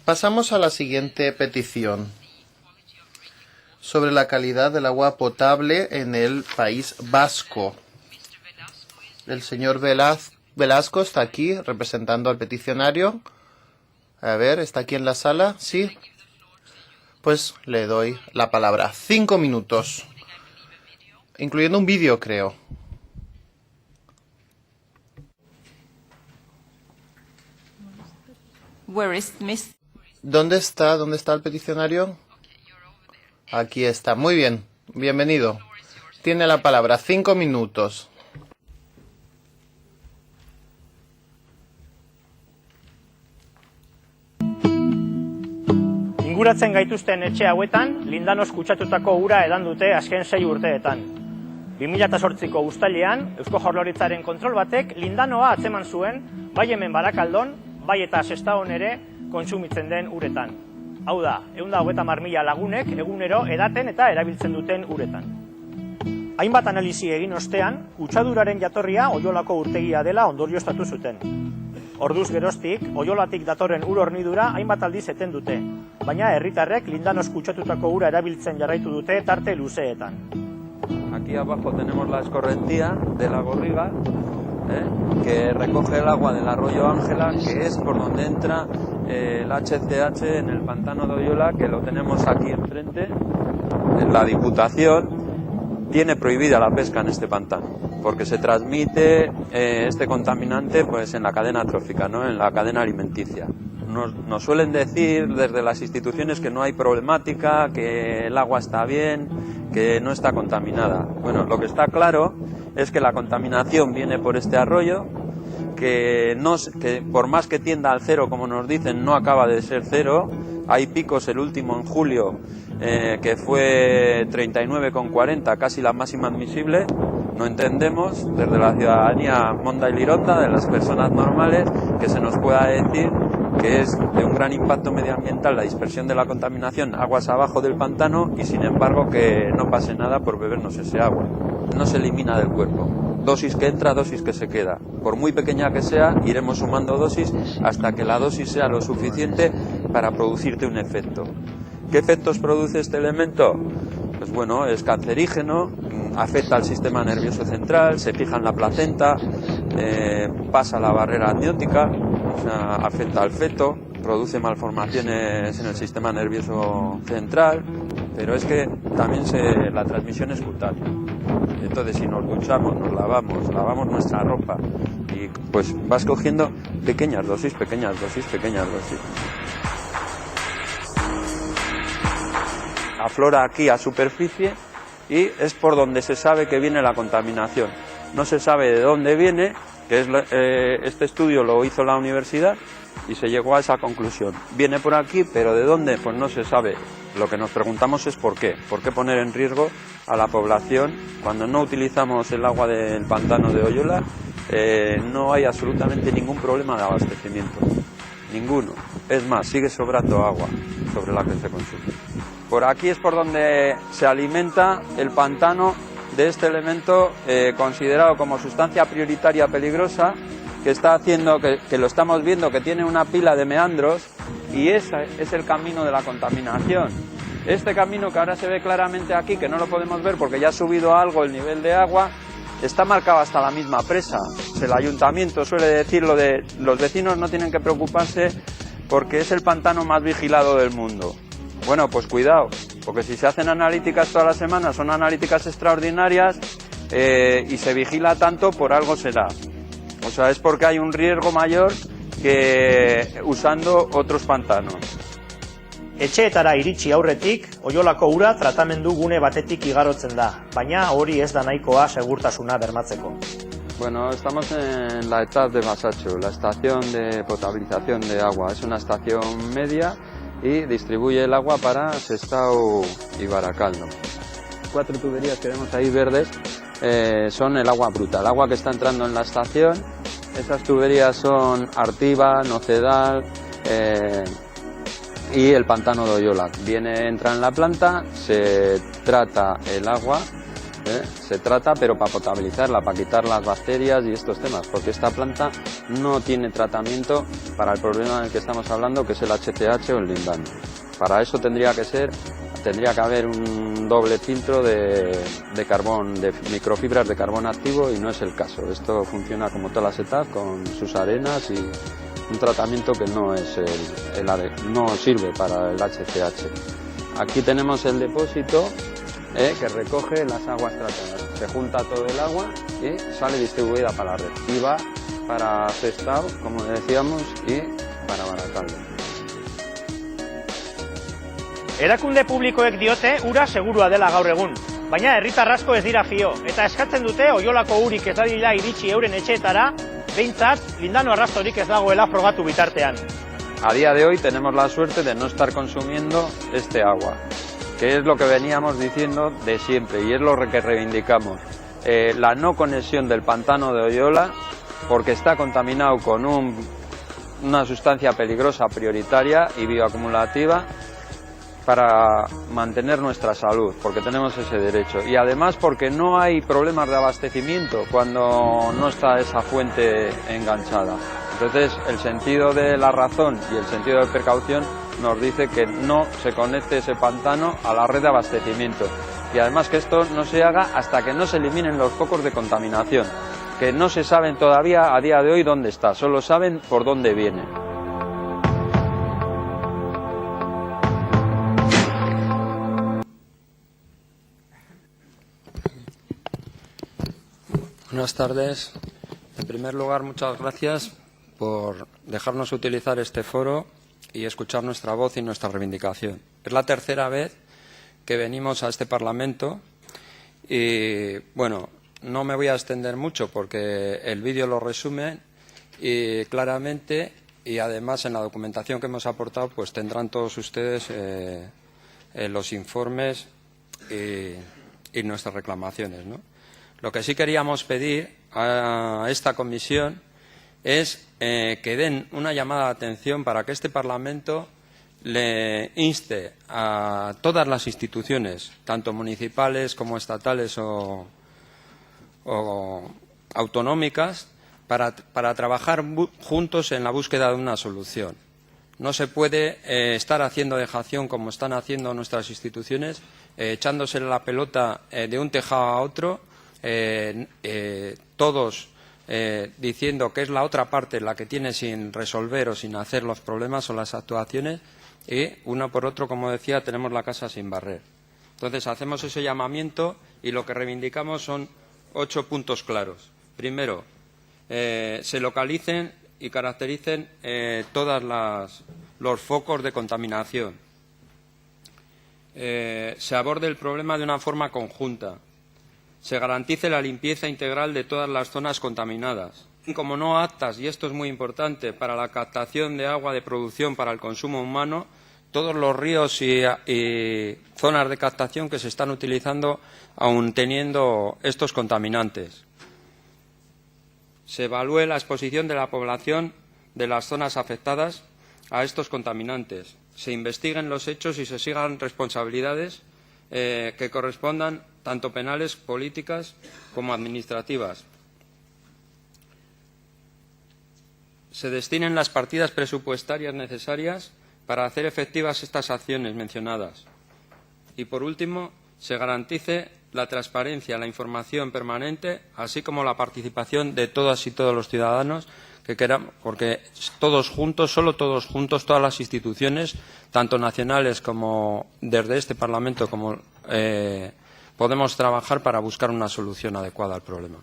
Pasamos a la siguiente petición sobre la calidad del agua potable en el País Vasco. El señor Velasco está aquí representando al peticionario. A ver, ¿está aquí en la sala? Sí. Pues le doy la palabra. 5 minutos. Incluyendo un vídeo, creo. ¿Dónde está el peticionario? Aquí está. Muy bien. Bienvenido. Tiene la palabra. 5 minutos. Inguratzen gaituzten etxe hauetan, Lindanos kutsatutako ura edan dute azken 6 urteetan. 2008ko uztailean, Eusko Jaurlaritzaren kontrol batek Lindanoa atzeman zuen, bai hemen Barakaldon, bai eta Sestaon ere kontsumitzen den uretan. Hau da, 150.000 lagunek egunero edaten eta erabiltzen duten uretan. Hainbat analisi egin ostean, kutsaduraren jatorria Oiolako urtegia dela ondorioztatu zuten. Orduz geroztik, Oiolatik datorren ur hornidura hainbat aldiz eten dute, baina herritarrek Lindanos kutsatutako ura erabiltzen jarraitu dute tarte luzeetan. Aquí abajo tenemos la escorrentía de la Gorriga, que recoge el agua del arroyo Ángela, que es por donde entra el HCH en el pantano de Oyola, que lo tenemos aquí enfrente. La Diputación tiene prohibida la pesca en este pantano, porque se transmite este contaminante pues en la cadena trófica, ¿no? En la cadena alimenticia. Nos suelen decir desde las instituciones que no hay problemática, que el agua está bien, que no está contaminada. Bueno, lo que está claro es que la contaminación viene por este arroyo, que por más que tienda al cero, como nos dicen, no acaba de ser cero. Hay picos, el último en julio, que fue 39,40, casi la máxima admisible. No entendemos, desde la ciudadanía monda y lironda, de las personas normales, que se nos pueda decir que es de un gran impacto medioambiental la dispersión de la contaminación aguas abajo del pantano y sin embargo que no pase nada por bebernos ese agua. No se elimina del cuerpo. Dosis que entra, dosis que se queda. Por muy pequeña que sea, iremos sumando dosis hasta que la dosis sea lo suficiente para producirte un efecto. ¿Qué efectos produce este elemento? Pues bueno, es cancerígeno, afecta al sistema nervioso central, se fija en la placenta, pasa la barrera amniótica, o sea, afecta al feto, produce malformaciones en el sistema nervioso central, pero es que también la transmisión es cutánea. Entonces, si nos duchamos, nos lavamos nuestra ropa y pues vas cogiendo pequeñas dosis. Aflora aquí a superficie y es por donde se sabe que viene la contaminación. No se sabe de dónde viene, que es este estudio lo hizo la universidad y se llegó a esa conclusión. Viene por aquí, pero ¿de dónde? Pues no se sabe. Lo que nos preguntamos es ¿por qué? ¿Por qué poner en riesgo a la población cuando no utilizamos el agua del pantano de Oyola? No hay absolutamente ningún problema de abastecimiento. Ninguno. Es más, sigue sobrando agua sobre la que se consume. Por aquí es por donde se alimenta el pantano de este elemento considerado como sustancia prioritaria peligrosa, que está haciendo, que lo estamos viendo, que tiene una pila de meandros, y ese es el camino de la contaminación. Este camino que ahora se ve claramente aquí, que no lo podemos ver porque ya ha subido algo el nivel de agua, está marcado hasta la misma presa. El ayuntamiento suele decir lo de los vecinos no tienen que preocuparse porque es el pantano más vigilado del mundo. Bueno, pues cuidado, porque si se hacen analíticas todas las semanas, son analíticas extraordinarias y se vigila tanto, por algo será. O sea, es porque hay un riesgo mayor que usando otros pantanos. Etxeetara iritsi aurretik, Oiolako ura tratamendu gune batetik igarotzen da, baina hori ez da nahikoa segurtasuna bermatzeko. Bueno, estamos en la ETAP de Basacho, la estación de potabilización de agua. Es una estación media y distribuye el agua para Sestao y Barakaldo. 4 tuberías que vemos ahí verdes son el agua bruta, el agua que está entrando en la estación. Esas tuberías son Artiba, Nocedal y el pantano de Oyola. Entra en la planta, se trata el agua Se trata, pero para potabilizarla, para quitar las bacterias y estos temas, porque esta planta no tiene tratamiento para el problema del que estamos hablando, que es el HCH o el lindano. Para eso tendría que haber un doble filtro de carbón, de microfibras de carbón activo, y no es el caso. Esto funciona como toda la setas, con sus arenas, y un tratamiento que no es no sirve para el HCH. Aquí tenemos el depósito que recoge las aguas tratadas. Se junta todo el agua y sale distribuida para la red. Y va para Sestao, como decíamos, y para Barakaldo. Erakunde publikoek diote ura segurua dela gaur egun, baina herritar asko ez dira fio, eta eskatzen dute oiolako urik ez dadila iritsi euren etxeetara, behintzat lindano arrastorik ez dagoela frogatu bitartean. A día de hoy tenemos la suerte de no estar consumiendo este agua, que es lo que veníamos diciendo de siempre y es lo que reivindicamos. La no conexión del pantano de Oyola, porque está contaminado con una sustancia peligrosa prioritaria y bioacumulativa, para mantener nuestra salud, porque tenemos ese derecho, y además porque no hay problemas de abastecimiento cuando no está esa fuente enganchada. Entonces el sentido de la razón y el sentido de precaución nos dice que no se conecte ese pantano a la red de abastecimiento, y además que esto no se haga hasta que no se eliminen los focos de contaminación, que no se saben todavía a día de hoy dónde está, solo saben por dónde viene. Buenas tardes. En primer lugar, muchas gracias por dejarnos utilizar este foro y escuchar nuestra voz y nuestra reivindicación. Es la tercera vez que venimos a este Parlamento y, bueno, no me voy a extender mucho porque el vídeo lo resume y claramente, y además en la documentación que hemos aportado pues tendrán todos ustedes los informes y nuestras reclamaciones, ¿no? Lo que sí queríamos pedir a esta comisión es que den una llamada de atención para que este Parlamento le inste a todas las instituciones, tanto municipales como estatales o autonómicas, para trabajar juntos en la búsqueda de una solución. No se puede estar haciendo dejación como están haciendo nuestras instituciones, echándose la pelota de un tejado a otro, todos diciendo que es la otra parte la que tiene sin resolver o sin hacer los problemas o las actuaciones, y uno por otro, como decía, tenemos la casa sin barrer. Entonces hacemos ese llamamiento y lo que reivindicamos son 8 puntos claros. Primero, se localicen y caractericen todos los focos de contaminación. Se aborde el problema de una forma conjunta. Se garantice la limpieza integral de todas las zonas contaminadas. Como no aptas, y esto es muy importante, para la captación de agua de producción para el consumo humano, todos los ríos y zonas de captación que se están utilizando aún teniendo estos contaminantes. Se evalúe la exposición de la población de las zonas afectadas a estos contaminantes. Se investiguen los hechos y se sigan responsabilidades que correspondan, tanto penales, políticas como administrativas. Se destinen las partidas presupuestarias necesarias para hacer efectivas estas acciones mencionadas. Y, por último, se garantice la transparencia, la información permanente, así como la participación de todas y todos los ciudadanos que queramos, porque todos juntos, solo todos juntos, todas las instituciones, tanto nacionales como desde este Parlamento, como podemos trabajar para buscar una solución adecuada al problema.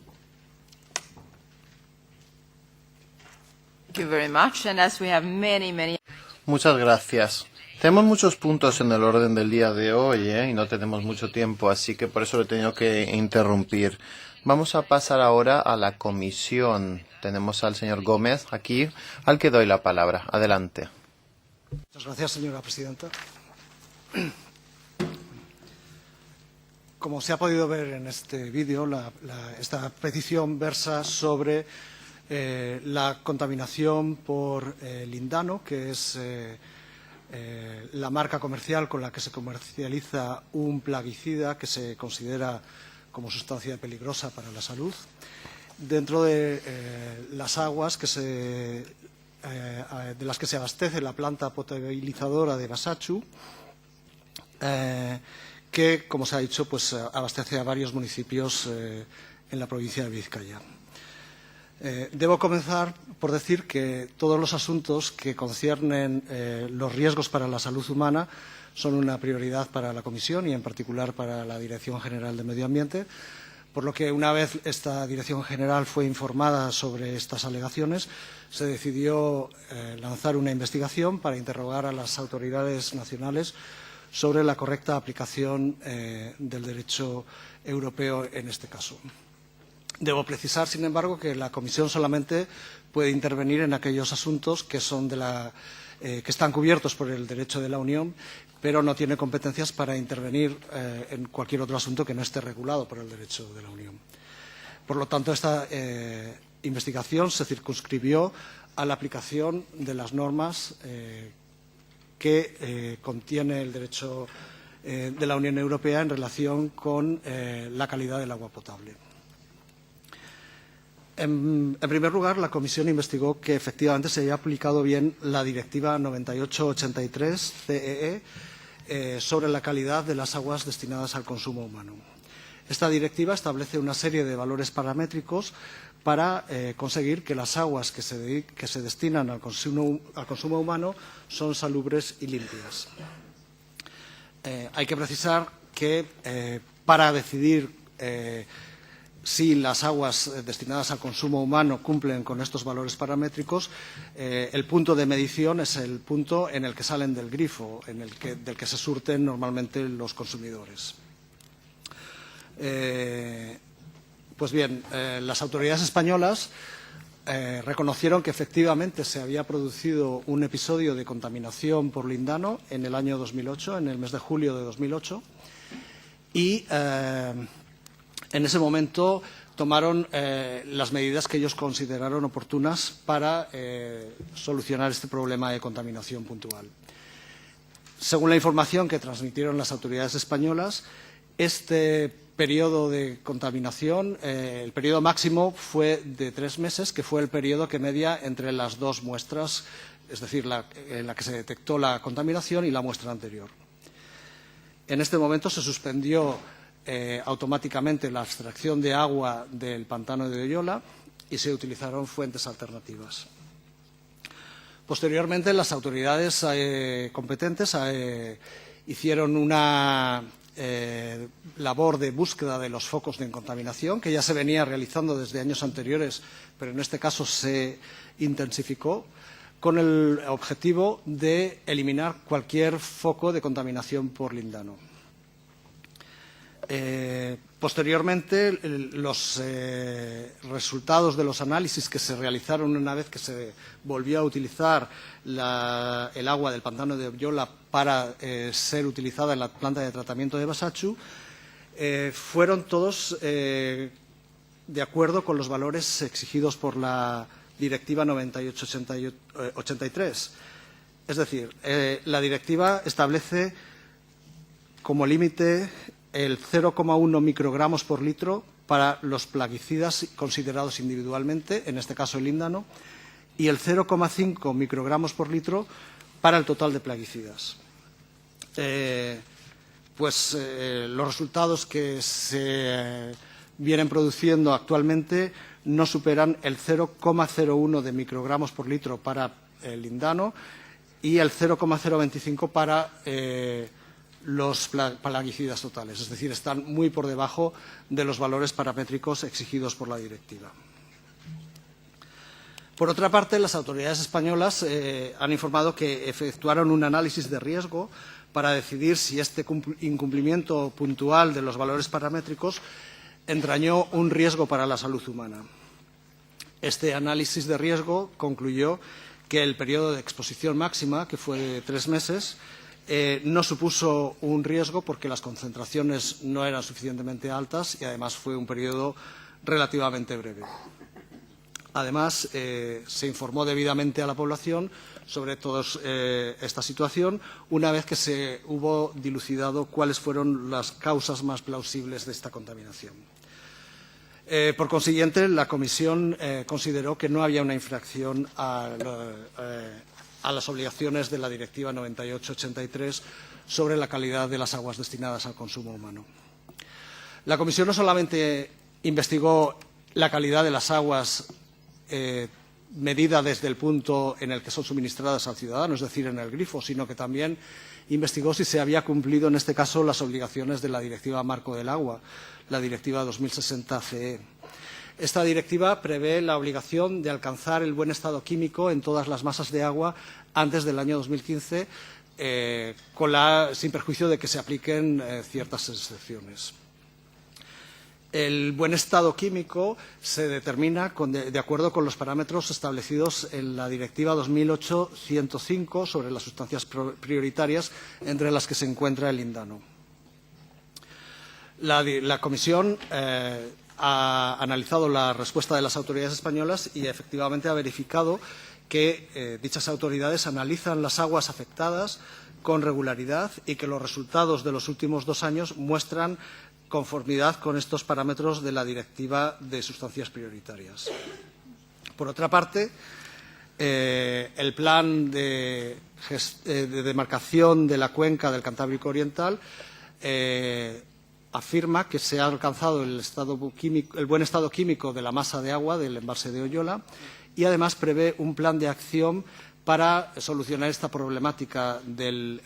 Muchas gracias. Tenemos muchos puntos en el orden del día de hoy y no tenemos mucho tiempo, así que por eso lo he tenido que interrumpir. Vamos a pasar ahora a la comisión. Tenemos al señor Gómez aquí, al que doy la palabra. Adelante. Muchas gracias, señora presidenta. Como se ha podido ver en este vídeo, esta petición versa sobre la contaminación por lindano, que es la marca comercial con la que se comercializa un plaguicida que se considera como sustancia peligrosa para la salud. Dentro de las aguas de las que se abastece la planta potabilizadora de Basachu, que, como se ha dicho, pues abastece a varios municipios en la provincia de Vizcaya. Debo comenzar por decir que todos los asuntos que conciernen los riesgos para la salud humana son una prioridad para la Comisión y, en particular, para la Dirección General de Medio Ambiente, por lo que, una vez esta Dirección General fue informada sobre estas alegaciones, se decidió lanzar una investigación para interrogar a las autoridades nacionales sobre la correcta aplicación del derecho europeo en este caso. Debo precisar, sin embargo, que la Comisión solamente puede intervenir en aquellos asuntos que están cubiertos por el derecho de la Unión, pero no tiene competencias para intervenir en cualquier otro asunto que no esté regulado por el derecho de la Unión. Por lo tanto, esta investigación se circunscribió a la aplicación de las normas que contiene el derecho de la Unión Europea en relación con la calidad del agua potable. En primer lugar, la Comisión investigó que efectivamente se haya aplicado bien la Directiva 98/83/CEE sobre la calidad de las aguas destinadas al consumo humano. Esta directiva establece una serie de valores paramétricos para conseguir que las aguas que se destinan al consumo humano son salubres y limpias. Hay que precisar que para decidir si las aguas destinadas al consumo humano cumplen con estos valores paramétricos, el punto de medición es el punto en el que salen del grifo, del que se surten normalmente los consumidores. Pues bien, las autoridades españolas reconocieron que efectivamente se había producido un episodio de contaminación por lindano en el año 2008, en el mes de julio de 2008, y en ese momento tomaron las medidas que ellos consideraron oportunas para solucionar este problema de contaminación puntual. Según la información que transmitieron las autoridades españolas, este periodo de contaminación, el periodo máximo fue de 3 meses, que fue el periodo que media entre las dos muestras, es decir, en la que se detectó la contaminación y la muestra anterior. En este momento se suspendió automáticamente la extracción de agua del pantano de Oyola y se utilizaron fuentes alternativas. Posteriormente, las autoridades competentes hicieron una labor de búsqueda de los focos de contaminación, que ya se venía realizando desde años anteriores, pero en este caso se intensificó, con el objetivo de eliminar cualquier foco de contaminación por lindano. Posteriormente, los resultados de los análisis que se realizaron una vez que se volvió a utilizar el agua del pantano de Oyola para ser utilizada en la planta de tratamiento de Basachu, fueron todos de acuerdo con los valores exigidos por la Directiva 98/83. Es decir, la directiva establece como límite el 0,1 microgramos por litro para los plaguicidas considerados individualmente, en este caso el líndano, y el 0,5 microgramos por litro para el total de plaguicidas. Los resultados que se vienen produciendo actualmente no superan el 0,01 de microgramos por litro para el lindano y el 0,025 para los plaguicidas totales, es decir, están muy por debajo de los valores paramétricos exigidos por la directiva. Por otra parte, las autoridades españolas han informado que efectuaron un análisis de riesgo para decidir si este incumplimiento puntual de los valores paramétricos entrañó un riesgo para la salud humana. Este análisis de riesgo concluyó que el periodo de exposición máxima, que fue de 3 meses, no supuso un riesgo porque las concentraciones no eran suficientemente altas y además fue un periodo relativamente breve. Además, se informó debidamente a la población sobre toda esta situación, una vez que se hubo dilucidado cuáles fueron las causas más plausibles de esta contaminación. Por consiguiente, la Comisión consideró que no había una infracción a las obligaciones de la Directiva 98/83 sobre la calidad de las aguas destinadas al consumo humano. La Comisión no solamente investigó la calidad de las aguas medida desde el punto en el que son suministradas al ciudadano, es decir, en el grifo, sino que también investigó si se había cumplido, en este caso, las obligaciones de la Directiva Marco del Agua, la Directiva 2060-CE. Esta directiva prevé la obligación de alcanzar el buen estado químico en todas las masas de agua antes del año 2015, sin perjuicio de que se apliquen ciertas excepciones. El buen estado químico se determina de acuerdo con los parámetros establecidos en la Directiva 2008/105 sobre las sustancias prioritarias, entre las que se encuentra el lindano. La Comisión ha analizado la respuesta de las autoridades españolas y efectivamente ha verificado que dichas autoridades analizan las aguas afectadas con regularidad y que los resultados de los últimos 2 años muestran conformidad con estos parámetros de la Directiva de Sustancias Prioritarias. Por otra parte, el plan de demarcación de la cuenca del Cantábrico Oriental afirma que se ha alcanzado el buen estado químico de la masa de agua del embalse de Oyola y además prevé un plan de acción para solucionar esta problemática del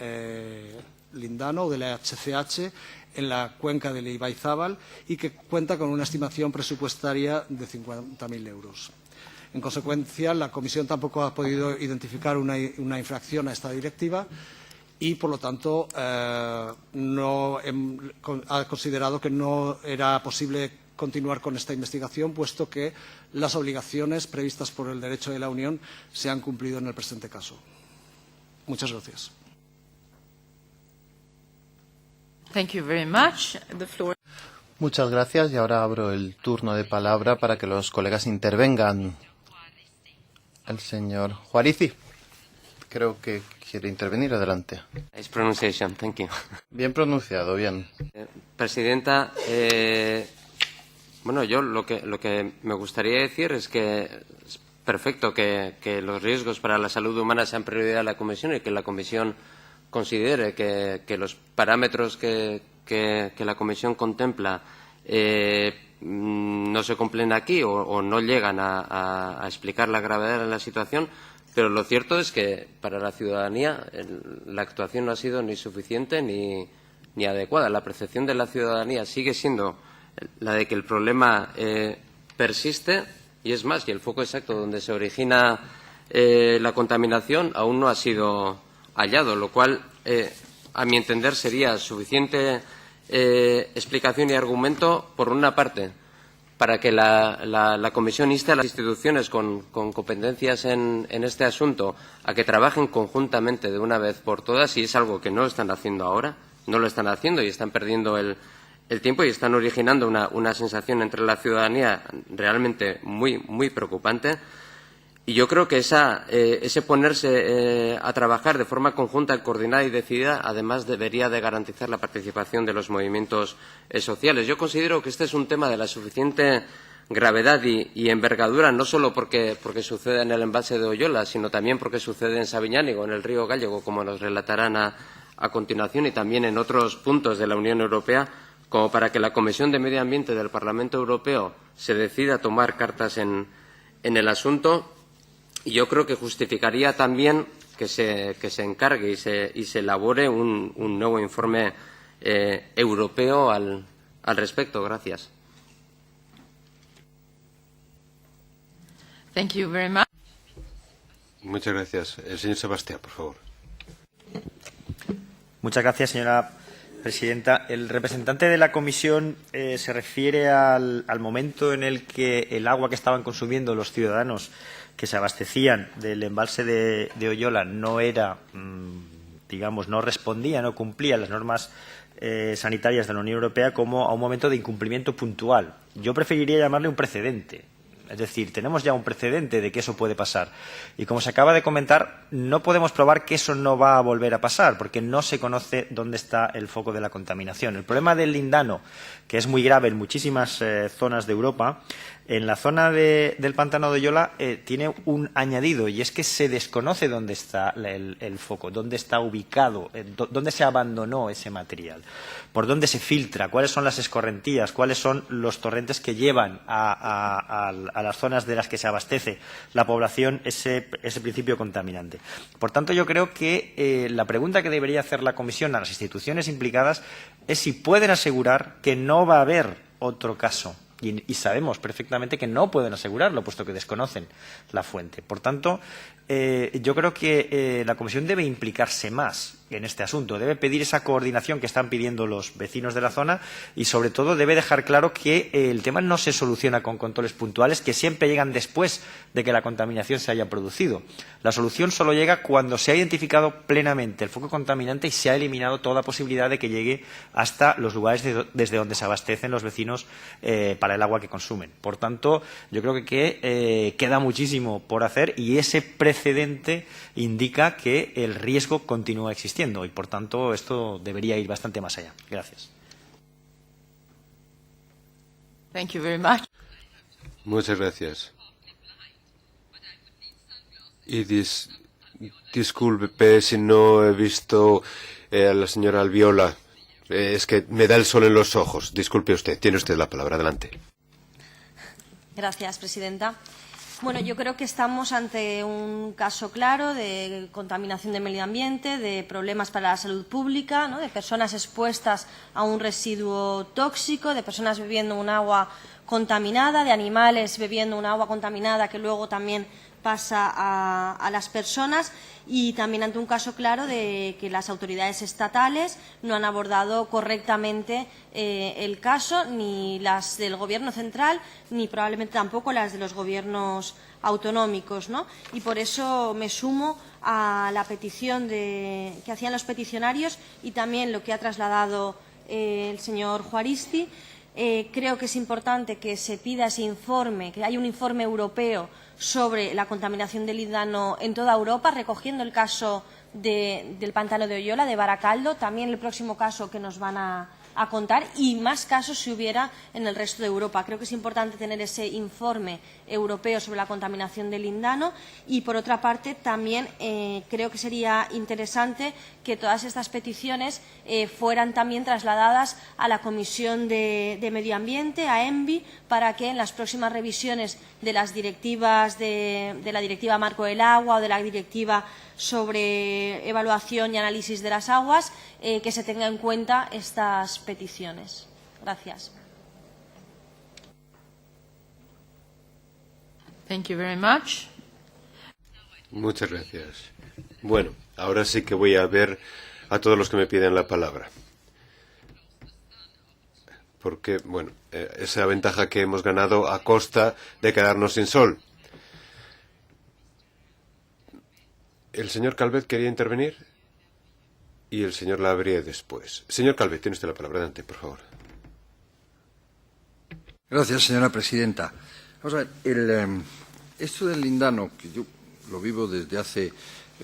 lindano o de la HCH en la cuenca del Ibaizábal y que cuenta con una estimación presupuestaria de 50.000 euros. En consecuencia, la Comisión tampoco ha podido identificar una infracción a esta directiva y, por lo tanto, ha considerado que no era posible continuar con esta investigación, puesto que las obligaciones previstas por el derecho de la Unión se han cumplido en el presente caso. Muchas gracias. Thank you very much. The floor. Muchas gracias y ahora abro el turno de palabra para que los colegas intervengan. El señor Juarici, creo que quiere intervenir. Adelante. Nice pronunciation, thank you. Bien pronunciado, bien. Presidenta, bueno, yo lo que me gustaría decir es que es perfecto que los riesgos para la salud humana sean prioridad de la Comisión y que la Comisión considere que los parámetros que la Comisión contempla no se cumplen aquí o no llegan a explicar la gravedad de la situación, pero lo cierto es que para la ciudadanía la actuación no ha sido ni suficiente ni adecuada. La percepción de la ciudadanía sigue siendo la de que el problema persiste y es más, y el foco exacto donde se origina la contaminación aún no ha sido hallado, lo cual, a mi entender, sería suficiente explicación y argumento, por una parte, para que la Comisión inste a las instituciones con competencias en este asunto a que trabajen conjuntamente de una vez por todas, y es algo que no están haciendo ahora, no lo están haciendo y están perdiendo el tiempo y están originando una sensación entre la ciudadanía realmente muy preocupante. Y yo creo que ese ponerse a trabajar de forma conjunta, coordinada y decidida, además debería de garantizar la participación de los movimientos sociales. Yo considero que este es un tema de la suficiente gravedad y envergadura, no solo porque sucede en el embalse de Oyola, sino también porque sucede en Sabiñánigo, en el río Gállego, como nos relatarán a continuación, y también en otros puntos de la Unión Europea, como para que la Comisión de Medio Ambiente del Parlamento Europeo se decida a tomar cartas en el asunto. Y yo creo que justificaría también que se encargue y se elabore un nuevo informe europeo al respecto. Gracias. Thank you very much. Muchas gracias. El señor Sebastián, por favor. Muchas gracias, señora presidenta. El representante de la Comisión se refiere al momento en el que el agua que estaban consumiendo los ciudadanos que se abastecían del embalse de Oyola no era, digamos, no respondía, no cumplía las normas sanitarias de la Unión Europea, como a un momento de incumplimiento puntual. Yo preferiría llamarle un precedente. Es decir, tenemos ya un precedente de que eso puede pasar. Y como se acaba de comentar, no podemos probar que eso no va a volver a pasar, porque no se conoce dónde está el foco de la contaminación. El problema del lindano, que es muy grave en muchísimas zonas de Europa, en la zona del pantano de Yola tiene un añadido, y es que se desconoce dónde está el foco, dónde está ubicado, dónde se abandonó ese material, por dónde se filtra, cuáles son las escorrentías, cuáles son los torrentes que llevan a las zonas de las que se abastece la población ese principio contaminante. Por tanto, yo creo que la pregunta que debería hacer la Comisión a las instituciones implicadas es si pueden asegurar que no va a haber otro caso. Y sabemos perfectamente que no pueden asegurarlo, puesto que desconocen la fuente. Por tanto, yo creo que la Comisión debe implicarse más en este asunto, debe pedir esa coordinación que están pidiendo los vecinos de la zona y, sobre todo, debe dejar claro que el tema no se soluciona con controles puntuales que siempre llegan después de que la contaminación se haya producido. La solución solo llega cuando se ha identificado plenamente el foco contaminante y se ha eliminado toda posibilidad de que llegue hasta los lugares desde donde se abastecen los vecinos para el agua que consumen. Por tanto, yo creo que queda muchísimo por hacer y ese precedente indica que el riesgo continúa existiendo y, por tanto, esto debería ir bastante más allá. Gracias. Thank you very much. Muchas gracias. Y disculpe si no he visto a la señora Albiol. Es que me da el sol en los ojos. Disculpe usted. Tiene usted la palabra. Adelante. Gracias, presidenta. Bueno, yo creo que estamos ante un caso claro de contaminación del medio ambiente, de problemas para la salud pública, ¿no?, de personas expuestas a un residuo tóxico, de personas bebiendo un agua contaminada, de animales bebiendo un agua contaminada que luego también pasa a las personas, y también ante un caso claro de que las autoridades estatales no han abordado correctamente el caso, ni las del Gobierno central, ni probablemente tampoco las de los gobiernos autonómicos, ¿no? Y por eso me sumo a la petición que hacían los peticionarios y también lo que ha trasladado el señor Juaristi. Creo que es importante que se pida ese informe, que haya un informe europeo sobre la contaminación del lindano en toda Europa, recogiendo el caso del pantano de Oyola, de Baracaldo, también el próximo caso que nos van a contar, y más casos si hubiera en el resto de Europa. Creo que es importante tener ese informe europeo sobre la contaminación del lindano y, por otra parte, también creo que sería interesante que todas estas peticiones fueran también trasladadas a la Comisión de Medio Ambiente, a ENVI, para que en las próximas revisiones de las directivas de la Directiva Marco del Agua o de la Directiva sobre evaluación y análisis de las aguas, que se tenga en cuenta estas peticiones. Gracias. Thank you very much. Muchas gracias. Bueno, ahora sí que voy a ver a todos los que me piden la palabra. Porque, bueno, esa ventaja que hemos ganado a costa de quedarnos sin sol. El señor Calvet quería intervenir y el señor Labrie después. Señor Calvet, tiene usted la palabra. Adelante, por favor. Gracias, señora presidenta. Vamos a ver, esto del lindano, que yo lo vivo desde hace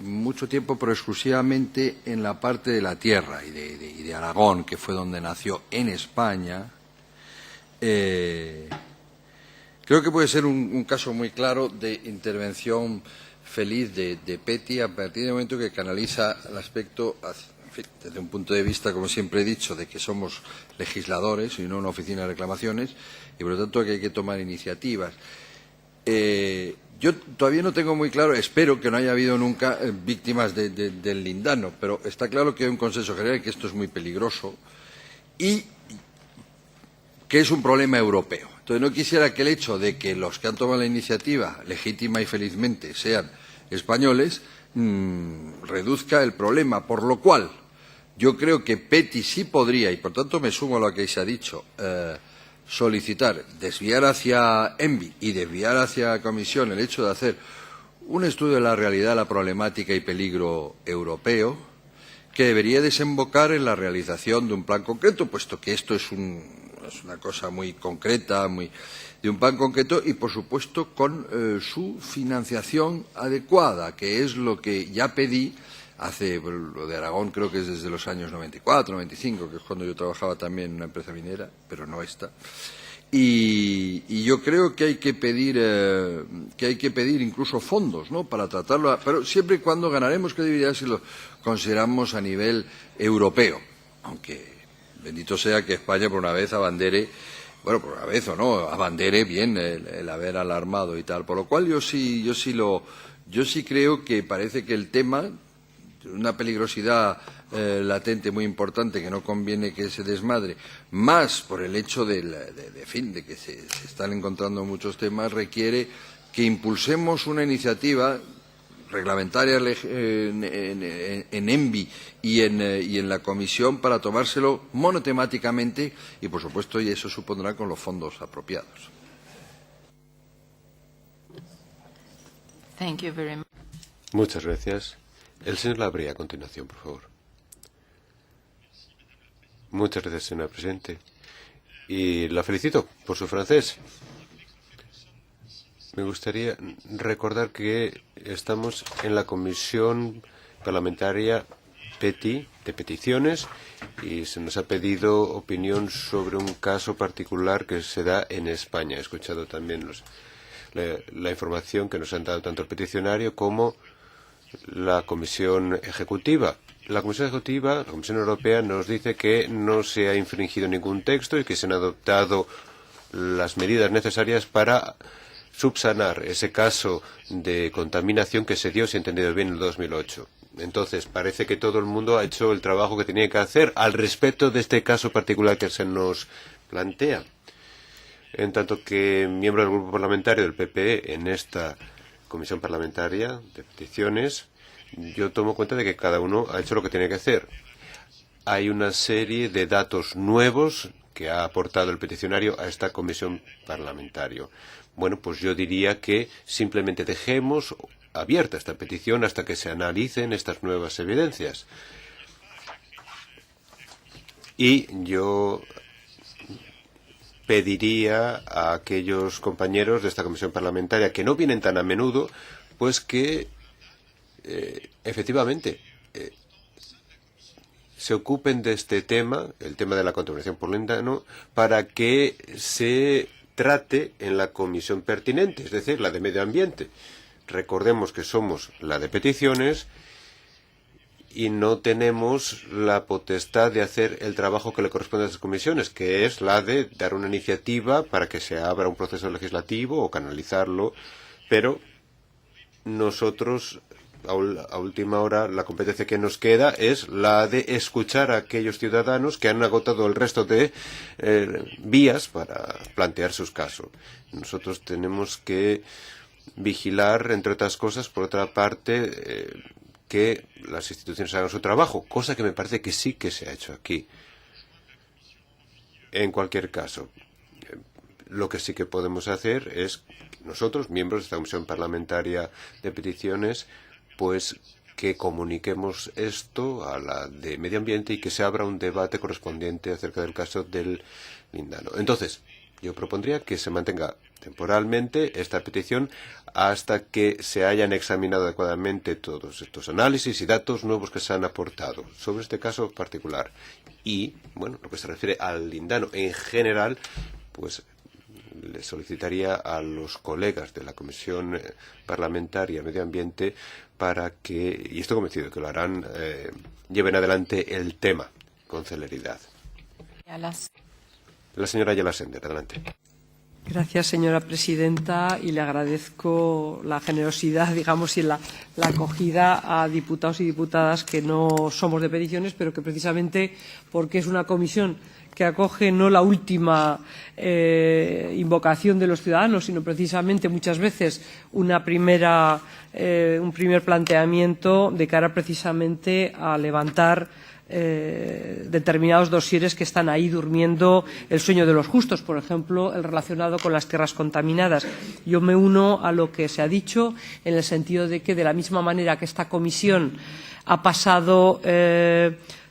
mucho tiempo, pero exclusivamente en la parte de la tierra y de Aragón, que fue donde nació, en España, creo que puede ser un caso muy claro de intervención feliz de PETI a partir del momento que canaliza el aspecto, en fin, desde un punto de vista, como siempre he dicho, de que somos legisladores y no una oficina de reclamaciones, y por lo tanto que hay que tomar iniciativas. Yo todavía no tengo muy claro, espero que no haya habido nunca víctimas del lindano, pero está claro que hay un consenso general que esto es muy peligroso y que es un problema europeo. Entonces no quisiera que el hecho de que los que han tomado la iniciativa, legítima y felizmente, sean españoles, reduzca el problema, por lo cual yo creo que PETI sí podría, y por tanto me sumo a lo que se ha dicho, solicitar, desviar hacia ENVI y desviar hacia Comisión el hecho de hacer un estudio de la realidad, la problemática y peligro europeo, que debería desembocar en la realización de un plan concreto, puesto que esto es es una cosa muy concreta, de un plan concreto y, por supuesto, con su financiación adecuada, que es lo que ya pedí lo de Aragón creo que es desde los años 94, 95, que es cuando yo trabajaba también en una empresa minera, pero no esta. Y yo creo que hay que pedir incluso fondos, ¿no?, para tratarlo, pero siempre y cuando ganaremos credibilidad si lo consideramos a nivel europeo, aunque bendito sea que España por una vez abandere, bueno, por una vez o no, abandere bien el haber alarmado y tal, por lo cual yo sí creo que parece que el tema, una peligrosidad latente muy importante que no conviene que se desmadre, más por el hecho de que se están encontrando muchos temas, requiere que impulsemos una iniciativa reglamentaria en ENVI y en la Comisión para tomárselo monotemáticamente y, por supuesto, y eso supondrá con los fondos apropiados. Thank you very much. Muchas gracias. El señor Labrie, a continuación, por favor. Muchas gracias, señora Presidente. Y la felicito por su francés. Me gustaría recordar que estamos en la Comisión Parlamentaria PETI, de peticiones, y se nos ha pedido opinión sobre un caso particular que se da en España. He escuchado también la información que nos han dado tanto el peticionario como la Comisión Ejecutiva. La Comisión Ejecutiva, la Comisión Europea, nos dice que no se ha infringido ningún texto y que se han adoptado las medidas necesarias para subsanar ese caso de contaminación que se dio, si he entendido bien, en el 2008. Entonces, parece que todo el mundo ha hecho el trabajo que tenía que hacer al respecto de este caso particular que se nos plantea. En tanto que miembro del grupo parlamentario del PPE en esta Comisión Parlamentaria de Peticiones, yo tomo cuenta de que cada uno ha hecho lo que tiene que hacer. Hay una serie de datos nuevos que ha aportado el peticionario a esta Comisión Parlamentaria. Bueno, pues yo diría que simplemente dejemos abierta esta petición hasta que se analicen estas nuevas evidencias. Y yo pediría a aquellos compañeros de esta comisión parlamentaria que no vienen tan a menudo, pues que efectivamente se ocupen de este tema, el tema de la contaminación por lindano, para que se trate en la comisión pertinente, es decir, la de medio ambiente. Recordemos que somos la de peticiones y no tenemos la potestad de hacer el trabajo que le corresponde a esas comisiones, que es la de dar una iniciativa para que se abra un proceso legislativo o canalizarlo, pero nosotros, a última hora, la competencia que nos queda es la de escuchar a aquellos ciudadanos que han agotado el resto de vías para plantear sus casos. Nosotros tenemos que vigilar, entre otras cosas, por otra parte, que las instituciones hagan su trabajo, cosa que me parece que sí que se ha hecho aquí. En cualquier caso, lo que sí que podemos hacer es nosotros, miembros de esta Comisión Parlamentaria de Peticiones, pues que comuniquemos esto a la de Medio Ambiente y que se abra un debate correspondiente acerca del caso del lindano. Entonces, yo propondría que se mantenga temporalmente esta petición hasta que se hayan examinado adecuadamente todos estos análisis y datos nuevos que se han aportado sobre este caso particular. Y, bueno, lo que se refiere al lindano en general, pues le solicitaría a los colegas de la Comisión Parlamentaria Medio Ambiente para que, y estoy convencido que lo harán, lleven adelante el tema con celeridad. La señora Ayala Sender, adelante. Gracias, señora presidenta, y le agradezco la generosidad, digamos, y la acogida a diputados y diputadas que no somos de peticiones, pero que precisamente porque es una comisión que acoge no la última invocación de los ciudadanos, sino precisamente muchas veces un primer planteamiento de cara precisamente a levantar determinados dosieres que están ahí durmiendo el sueño de los justos, por ejemplo, el relacionado con las tierras contaminadas. Yo me uno a lo que se ha dicho en el sentido de que, de la misma manera que esta comisión ha pasado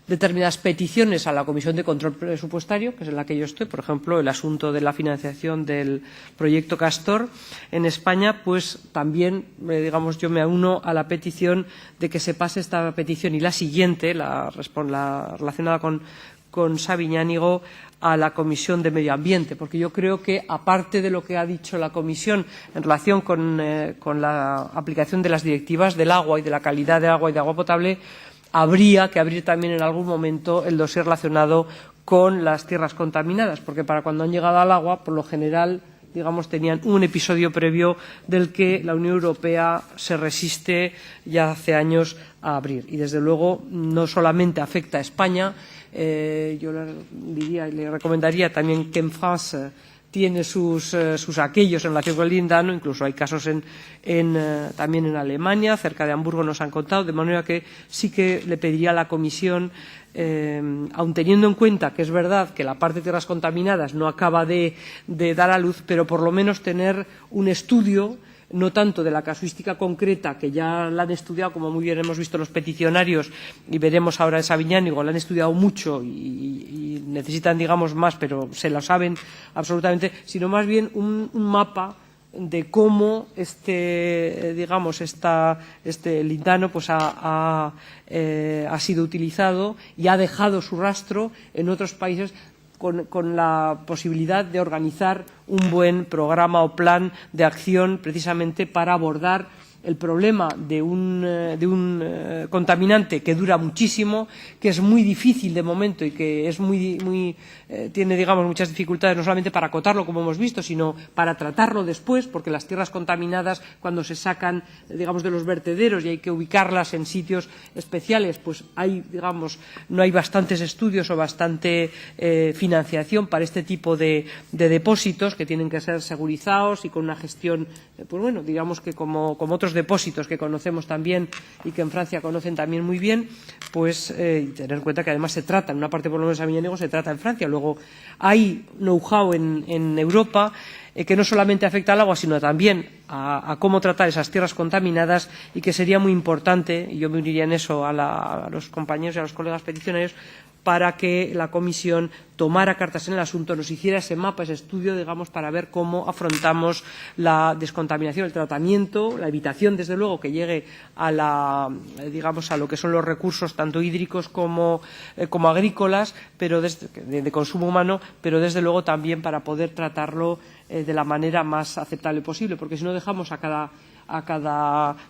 determinadas peticiones a la Comisión de Control Presupuestario, que es en la que yo estoy, por ejemplo, el asunto de la financiación del proyecto Castor en España, pues también, digamos, yo me uno a la petición de que se pase esta petición y la siguiente, la relacionada con Sabiñánigo, a la Comisión de Medio Ambiente, porque yo creo que, aparte de lo que ha dicho la Comisión en relación con la aplicación de las directivas del agua y de la calidad de agua y de agua potable, habría que abrir también en algún momento el dossier relacionado con las tierras contaminadas, porque para cuando han llegado al agua, por lo general, digamos, tenían un episodio previo del que la Unión Europea se resiste ya hace años a abrir. Y, desde luego, no solamente afecta a España, yo le recomendaría también que en France tiene sus aquellos en relación con el lindano, incluso hay casos también en Alemania, cerca de Hamburgo nos han contado, de manera que sí que le pediría a la Comisión, aun teniendo en cuenta que es verdad que la parte de tierras contaminadas no acaba de dar a luz, pero por lo menos tener un estudio, no tanto de la casuística concreta, que ya la han estudiado, como muy bien hemos visto los peticionarios, y veremos ahora en Sabiñánigo, la han estudiado mucho y necesitan, digamos, más, pero se lo saben absolutamente, sino más bien un mapa de cómo este lindano pues ha sido utilizado y ha dejado su rastro en otros países, con la posibilidad de organizar un buen programa o plan de acción precisamente para abordar el problema de un contaminante que dura muchísimo, que es muy difícil de momento y que es tiene, digamos, muchas dificultades, no solamente para acotarlo, como hemos visto, sino para tratarlo después, porque las tierras contaminadas, cuando se sacan, digamos, de los vertederos y hay que ubicarlas en sitios especiales, pues no hay bastantes estudios o bastante financiación para este tipo de depósitos, que tienen que ser segurizados y con una gestión, pues bueno, digamos que como otros depósitos que conocemos también y que en Francia conocen también muy bien, pues tener en cuenta que además se trata, en una parte por lo menos de Sabiñánigo se trata en Francia. Luego hay know-how en Europa que no solamente afecta al agua, sino también a cómo tratar esas tierras contaminadas, y que sería muy importante, y yo me uniría en eso a los compañeros y a los colegas peticionarios, para que la Comisión tomara cartas en el asunto, nos hiciera ese mapa, ese estudio, digamos, para ver cómo afrontamos la descontaminación, el tratamiento, la evitación, desde luego, que llegue a lo que son los recursos tanto hídricos como agrícolas, pero de consumo humano, pero desde luego también para poder tratarlo de la manera más aceptable posible, porque si no dejamos a cada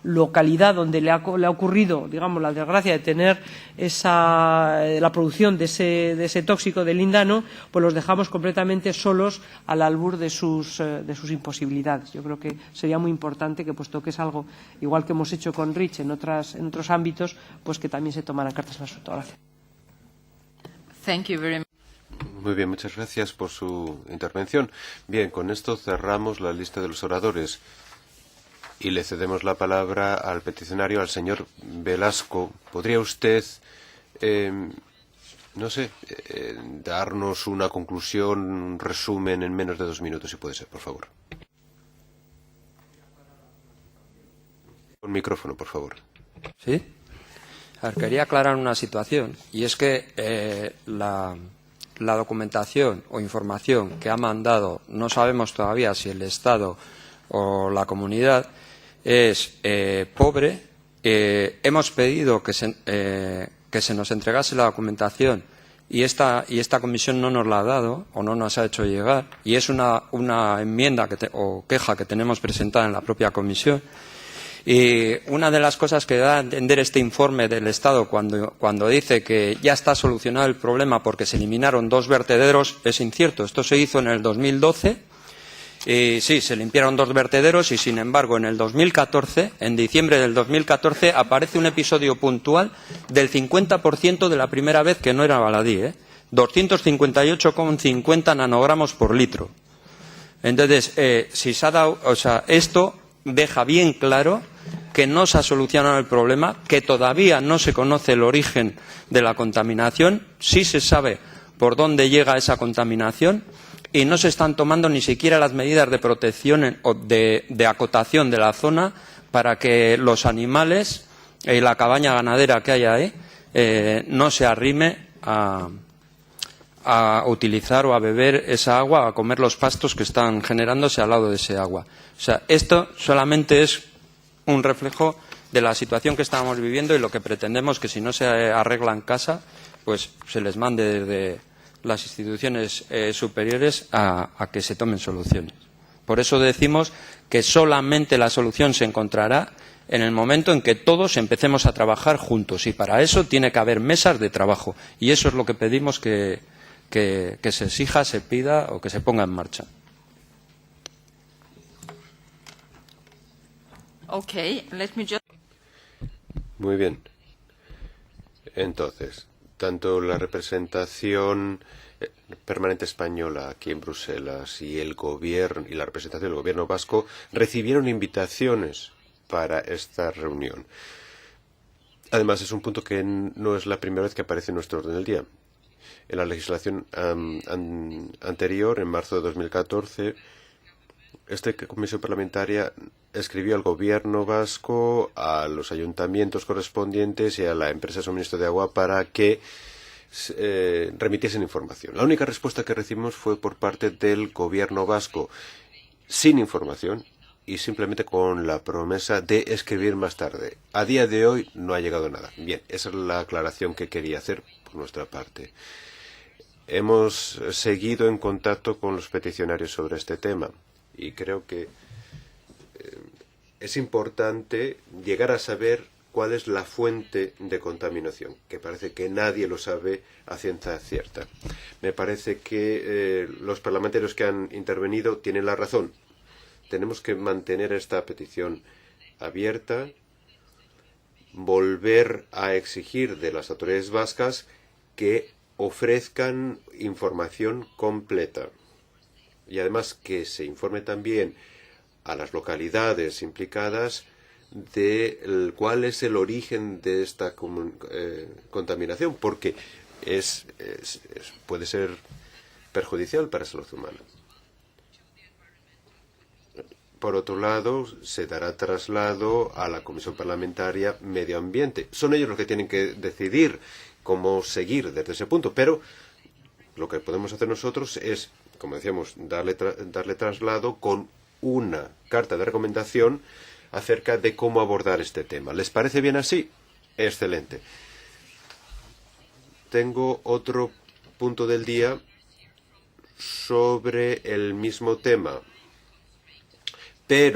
localidad donde le ha ocurrido, digamos, la desgracia de tener la producción de ese tóxico de lindano, pues los dejamos completamente solos al albur de sus imposibilidades. Yo creo que sería muy importante que, puesto que es algo igual que hemos hecho con REACH en otros ámbitos, pues que también se tomaran cartas en el asunto. Gracias. Thank you very much. Muy bien, muchas gracias por su intervención. Bien, con esto cerramos la lista de los oradores y le cedemos la palabra al peticionario, al señor Velasco. ¿Podría usted, darnos una conclusión, un resumen en menos de 2 minutos, si puede ser, por favor? Con micrófono, por favor. ¿Sí? A ver, quería aclarar una situación, y es que la documentación o información que ha mandado, no sabemos todavía si el Estado o la comunidad, es pobre. Hemos pedido que se nos entregase la documentación y esta comisión no nos la ha dado o no nos ha hecho llegar, y es una enmienda o queja que tenemos presentada en la propia comisión. Y una de las cosas que da a entender este informe del Estado cuando dice que ya está solucionado el problema porque se eliminaron 2 vertederos es incierto. Esto se hizo en el 2012 y sí, se limpiaron 2 vertederos, y sin embargo en el 2014, en diciembre del 2014, aparece un episodio puntual del 50% de la primera vez, que no era baladí, 258,50 nanogramos por litro. Entonces, si se ha dado, esto deja bien claro que no se ha solucionado el problema, que todavía no se conoce el origen de la contaminación, sí se sabe por dónde llega esa contaminación, y no se están tomando ni siquiera las medidas de protección o de acotación de la zona para que los animales, la cabaña ganadera que hay ahí, no se arrime a utilizar o a beber esa agua, a comer los pastos que están generándose al lado de ese agua. O sea, esto solamente es un reflejo de la situación que estábamos viviendo y lo que pretendemos que si no se arregla en casa, pues se les mande desde las instituciones superiores a que se tomen soluciones. Por eso decimos que solamente la solución se encontrará en el momento en que todos empecemos a trabajar juntos y para eso tiene que haber mesas de trabajo y eso es lo que pedimos que se exija, se pida o que se ponga en marcha. Okay, let me just... Muy bien. Entonces, tanto la representación permanente española aquí en Bruselas y el gobierno y la representación del gobierno vasco recibieron invitaciones para esta reunión. Además, es un punto que no es la primera vez que aparece en nuestro orden del día. En la legislación anterior, en marzo de 2014, esta comisión parlamentaria escribió al gobierno vasco, a los ayuntamientos correspondientes y a la empresa de suministro de agua para que remitiesen información. La única respuesta que recibimos fue por parte del gobierno vasco, sin información y simplemente con la promesa de escribir más tarde. A día de hoy no ha llegado nada. Bien, esa es la aclaración que quería hacer por nuestra parte. Hemos seguido en contacto con los peticionarios sobre este tema y creo que es importante llegar a saber cuál es la fuente de contaminación, que parece que nadie lo sabe a ciencia cierta. Me parece que los parlamentarios que han intervenido tienen la razón. Tenemos que mantener esta petición abierta, volver a exigir de las autoridades vascas que ofrezcan información completa y además que se informe también a las localidades implicadas de cuál es el origen de esta contaminación, porque puede ser perjudicial para la salud humana. Por otro lado, se dará traslado a la Comisión Parlamentaria Medio Ambiente. Son ellos los que tienen que decidir cómo seguir desde ese punto, pero lo que podemos hacer nosotros es, como decíamos, darle traslado con una carta de recomendación acerca de cómo abordar este tema. ¿Les parece bien así? Excelente. Tengo otro punto del día sobre el mismo tema, pero